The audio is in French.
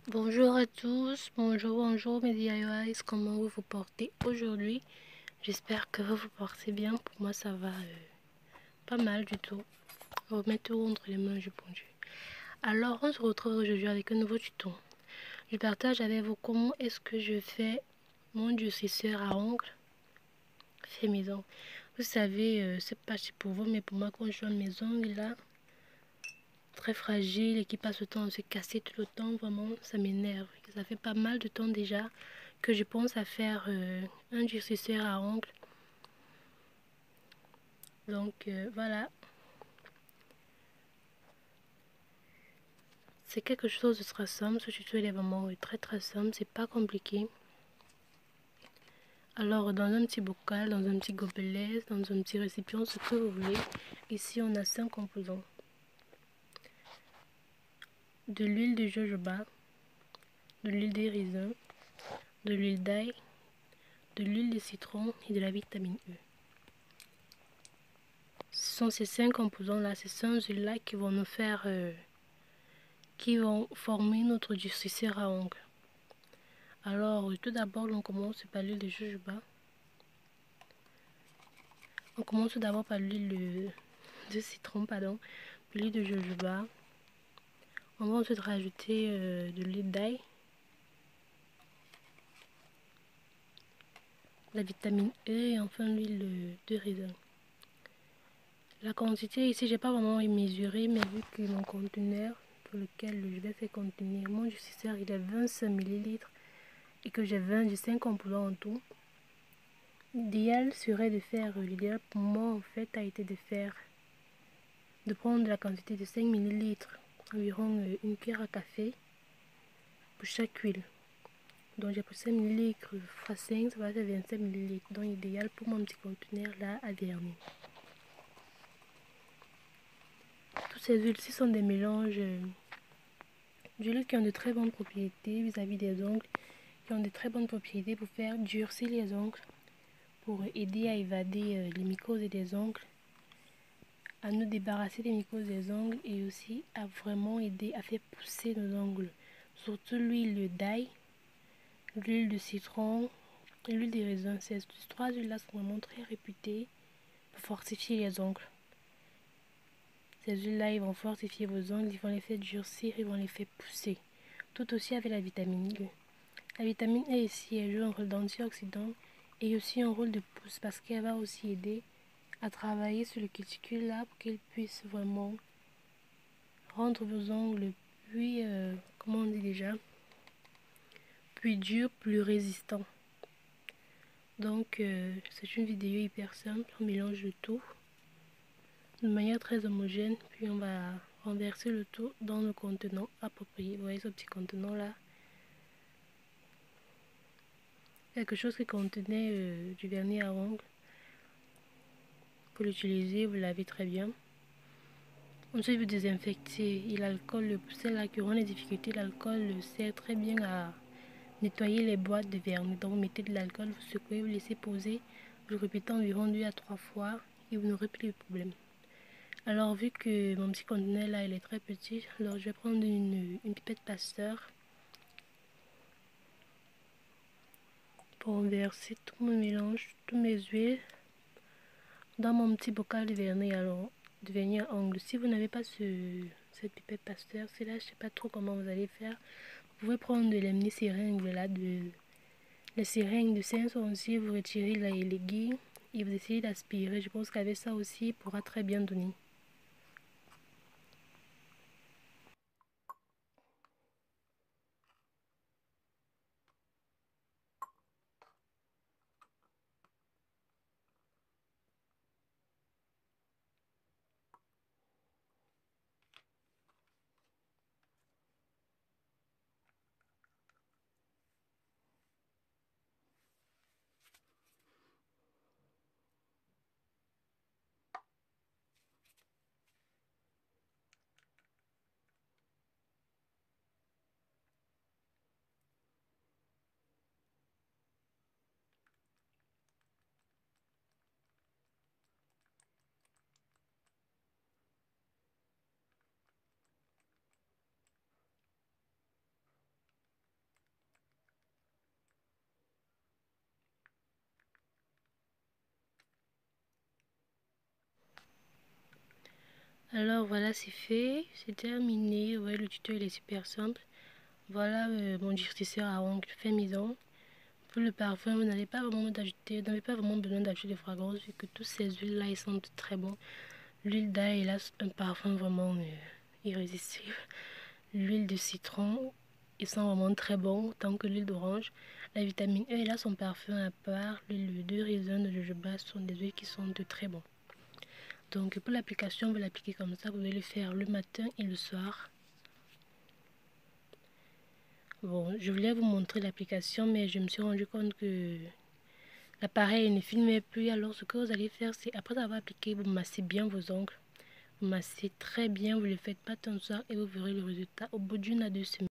Bonjour à tous, bonjour mes DIYs, comment vous vous portez aujourd'hui? J'espère que vous vous portez bien, pour moi ça va pas mal du tout. Remettez-vous entre les mains du bon Dieu. Alors on se retrouve aujourd'hui avec un nouveau tuto. Je partage avec vous comment est-ce que je fais mon durcisseur à ongles fait maison. Vous savez, c'est pas si pour vous, mais pour moi quand je fais mes ongles là, très fragile et qui passe le temps à se casser tout le temps, vraiment ça m'énerve. Ça fait pas mal de temps déjà que je pense à faire un durcisseur à ongles. Donc voilà, c'est quelque chose de très simple. Ce tuto est vraiment très simple, c'est pas compliqué. Alors dans un petit bocal, dans un petit gobelet, dans un petit récipient, ce que vous voulez. Ici on a 5 composants: de l'huile de jojoba, de l'huile de raisin, de l'huile d'ail, de l'huile de citron et de la vitamine E. Ce sont ces 5 composants-là, ces 5 huiles-là qui vont nous faire, qui vont former notre durcisseur à ongles. Alors, tout d'abord, on commence par l'huile de jojoba. On commence d'abord par l'huile de citron, pardon, l'huile de jojoba. On va ensuite rajouter de l'huile d'ail, la vitamine E et enfin l'huile de raisin. La quantité ici, j'ai pas vraiment mesuré, mais vu que mon conteneur pour lequel je vais faire contenir mon durcisseur, il est 25 ml et que j'ai 25 composants en tout. L'idéal serait de faire, l'idéal pour moi en fait a été de prendre la quantité de 5 ml, environ une cuillère à café pour chaque huile. Donc j'ai pris 5 ml x 5, ça va faire 25 ml. Donc idéal pour mon petit conteneur là à vernis. Toutes ces huiles-ci sont des mélanges d'huiles qui ont de très bonnes propriétés vis-à-vis des ongles, qui ont de très bonnes propriétés pour faire durcir les ongles, pour aider à évader les mycoses des ongles, à nous débarrasser des mycoses des ongles et aussi à vraiment aider à faire pousser nos ongles. Surtout l'huile d'ail, l'huile de citron et l'huile de raisin. Ces 3 huiles-là sont vraiment très réputées pour fortifier les ongles. Ces huiles-là, ils vont fortifier vos ongles, ils vont les faire durcir, ils vont les faire pousser. Tout aussi avec la vitamine E. La vitamine E ici, elle joue un rôle d'antioxydant et aussi un rôle de pousse parce qu'elle va aussi aider à travailler sur le cuticule là pour qu'il puisse vraiment rendre vos ongles plus, comment on dit déjà, plus durs, plus résistants. Donc c'est une vidéo hyper simple, on mélange le tout de manière très homogène, puis on va renverser le tout dans le contenant approprié. Vous voyez ce petit contenant là, quelque chose qui contenait du vernis à ongles. Pour l'utiliser, vous lavez très bien. Ensuite, vous désinfectez. Et l'alcool, c'est là qui rend les difficultés. L'alcool sert très bien à nettoyer les boîtes de vernis. Donc, vous mettez de l'alcool, vous secouez, vous laissez poser. Vous répétez environ 2 à 3 fois et vous n'aurez plus de problème. Alors, vu que mon petit conteneur là, il est très petit, alors je vais prendre une pipette Pasteur pour verser tout mon mélange, tous mes huiles dans mon petit bocal de vernis. Alors, de vernis à ongles. Si vous n'avez pas cette pipette Pasteur, c'est là, je sais pas trop comment vous allez faire. Vous pouvez prendre de la mini seringue là, les seringues de 500 aussi, vous retirez les guilles et vous essayez d'aspirer. Je pense qu'avec ça aussi, il pourra très bien donner. Alors voilà, c'est fait, c'est terminé. Ouais, le tuto il est super simple. Voilà mon durcisseur à ongles fait maison. Pour le parfum, vous n'avez pas vraiment besoin d'ajouter de fragrance vu que toutes ces huiles là ils sentent très bon. L'huile d'ail il a un parfum vraiment irrésistible. L'huile de citron il sent vraiment très bon, tant que l'huile d'orange. La vitamine E il a son parfum à part. L'huile de raisin, de jojoba sont des huiles qui sont de très bon. Donc pour l'application, vous l'appliquez comme ça, vous pouvez le faire le matin et le soir. Bon, je voulais vous montrer l'application, mais je me suis rendu compte que l'appareil ne filmait plus. Alors ce que vous allez faire, c'est après avoir appliqué, vous massez bien vos ongles. Vous massez très bien, vous ne le faites pas tant ça et vous verrez le résultat au bout d'1 à 2 semaines.